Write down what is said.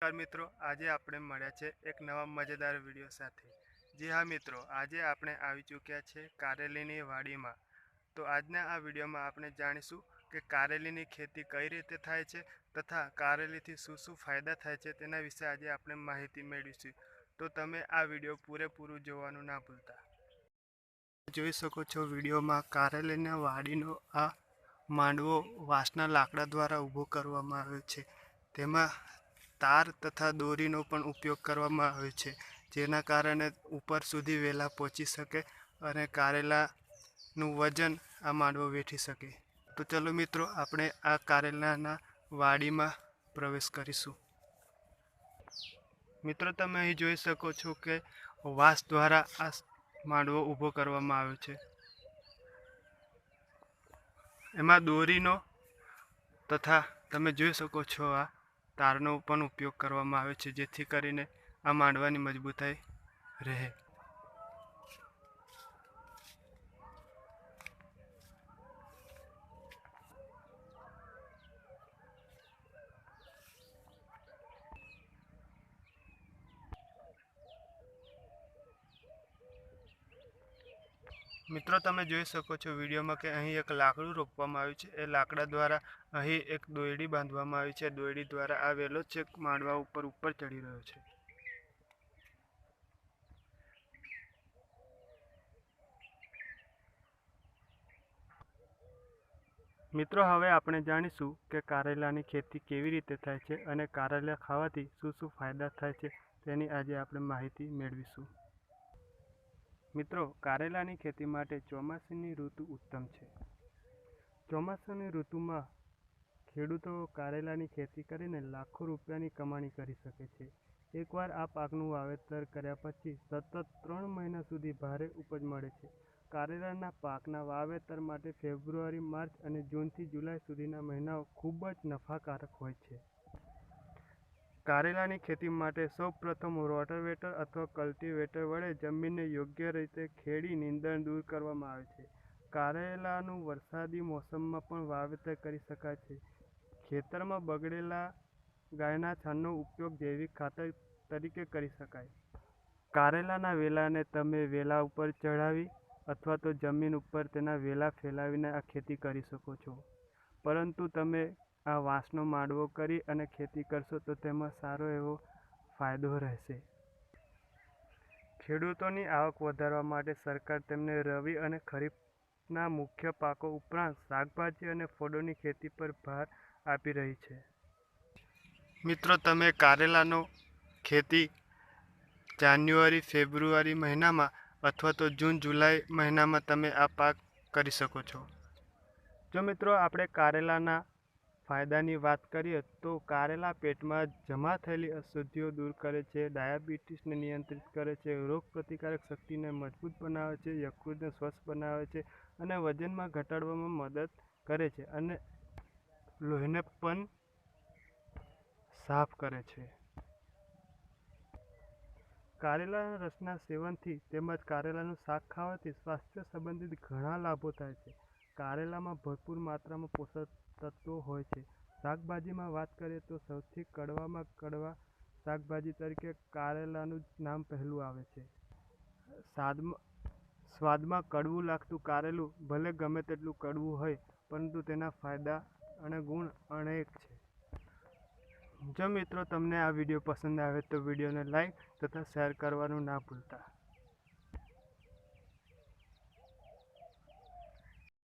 નમસ્કાર મિત્રો, આજે આપણે મળ્યા છે એક નવા મજેદાર વિડીયો સાથે. જી હા મિત્રો, આજે આપણે આવી ચૂક્યા છે કારેલીની વાડીમાં. તો આજના આ વિડીયોમાં આપણે જાણીશું કે કારેલીની ખેતી કઈ રીતે થાય છે તથા કારેલીથી શું શું ફાયદા થાય છે તેના વિશે આજે આપણે માહિતી મેળવીશું. તો તમે આ વિડીયો પૂરેપૂરું જોવાનું ના ભૂલતા. જોઈ શકો છો વિડીયોમાં કારેલીના વાડીનો આ માંડવો વાંસના લાકડા દ્વારા ઊભો કરવામાં આવ્યો છે. તેમાં તાર તથા દોરીનો પણ ઉપયોગ કરવામાં આવે છે, જેના કારણે ઉપર સુધી વહેલા પહોંચી શકે અને કારેલાનું વજન આ માંડવો વેઠી શકે. તો ચલો મિત્રો, આપણે આ કારેલાના વાડીમાં પ્રવેશ કરીશું. મિત્રો, તમે અહીં જોઈ શકો છો કે વાંસ દ્વારા આ માંડવો ઊભો કરવામાં આવ્યો છે. એમાં દોરીનો તથા તમે જોઈ શકો છો આ તારનો પણ ઉપયોગ કરવામાં આવે છે, જેથી કરીને આ માંડવાની મજબૂતાઈ રહે. મિત્રો, તમે જોઈ શકો છો વિડીયોમાં કે અહીં એક લાકડું રોપવામાં આવ્યું છે. એ લાકડા દ્વારા અહીં એક દોરડી બાંધવામાં આવી છે. દોરડી દ્વારા આ વેલો છે માંડવા ઉપર ચડી રહ્યો છે. મિત્રો, હવે આપણે જાણીશું કે કારેલાની ખેતી કેવી રીતે થાય છે અને કારેલા ખાવાથી શું શું ફાયદા થાય છે તેની આજે આપણે માહિતી મેળવીશું. મિત્રો, કારેલાની ખેતી માટે ચોમાસાની ઋતુ ઉત્તમ છે. ચોમાસાની ઋતુમાં ખેડૂતો કારેલાની ખેતી કરીને લાખો રૂપિયાની કમાણી કરી શકે છે. એકવાર આ પાકનું વાવેતર કર્યા પછી સતત 3 મહિના સુધી ભારે ઉપજ મળે છે. કારેલાના પાકના વાવેતર માટે ફેબ્રુઆરી, માર્ચ અને જૂનથી જુલાઈ સુધીના મહિનાઓ ખૂબ જ નફાકારક હોય છે. કારેલાની ખેતી માટે સૌપ્રથમ રોટાવેટર અથવા કલ્ટિવેટર વડે જમીનને યોગ્ય રીતે ખેડી નીંદણ દૂર કરવામાં આવે છે. કારેલાનું વરસાદી મોસમમાં પણ વાવેતર કરી શકાય છે. ખેતરમાં બગડેલા ગાયના છાણનો ઉપયોગ જૈવિક ખાતર તરીકે કરી શકાય. કારેલાના વેલાને તમે વેલા ઉપર ચઢાવી અથવા તો જમીન ઉપર તેના વેલા ફેલાવીને આ ખેતી કરી શકો છો. પરંતુ તમે આ વાંસનો માંડવો કરી અને ખેતી કરશો તો તેમાં સારો એવો ફાયદો રહેશે. ખેડૂતોની આવક વધારવા માટે સરકાર તેમને રવિ અને ખરીફના મુખ્ય પાકો ઉપરાંત શાકભાજી અને ફળોની ખેતી પર ભાર આપી રહી છે. મિત્રો, તમે કારેલાનો ખેતી જાન્યુઆરી, ફેબ્રુઆરી મહિનામાં અથવા તો જૂન, જુલાઈ મહિનામાં તમે આ પાક કરી શકો છો. જો મિત્રો, આપણે કારેલાના ફાયદાની વાત કરીએ તો કારેલા પેટમાં જમા થયેલી અશુદ્ધિઓ દૂર કરે છે, ડાયાબિટીસને નિયંત્રિત કરે છે, રોગ પ્રતિકારક શક્તિને મજબૂત બનાવે છે, યકૃતને સ્વસ્થ બનાવે છે અને વજનમાં ઘટાડવામાં મદદ કરે છે અને લોહીને પણ સાફ કરે છે. કારેલાના રસના સેવનથી તેમજ કારેલાનું શાક ખાવાથી સ્વાસ્થ્ય સંબંધિત ઘણા લાભો થાય છે. કારેલામાં ભરપૂર માત્રામાં પોષક તત્વો હોય છે. શાકભાજીમાં વાત કરીએ તો સૌથી કડવામાં કડવા શાકભાજી તરીકે કારેલાનું નામ પહેલું આવે છે. સ્વાદમાં કડવું લાગતું કારેલું ભલે ગમે તેટલું કડવું હોય, પરંતુ તેના ફાયદા અને ગુણ અનેક છે. જો મિત્રો, તમને આ વિડીયો પસંદ આવે તો વિડીયોને લાઈક તથા શેર કરવાનું ના ભૂલતા.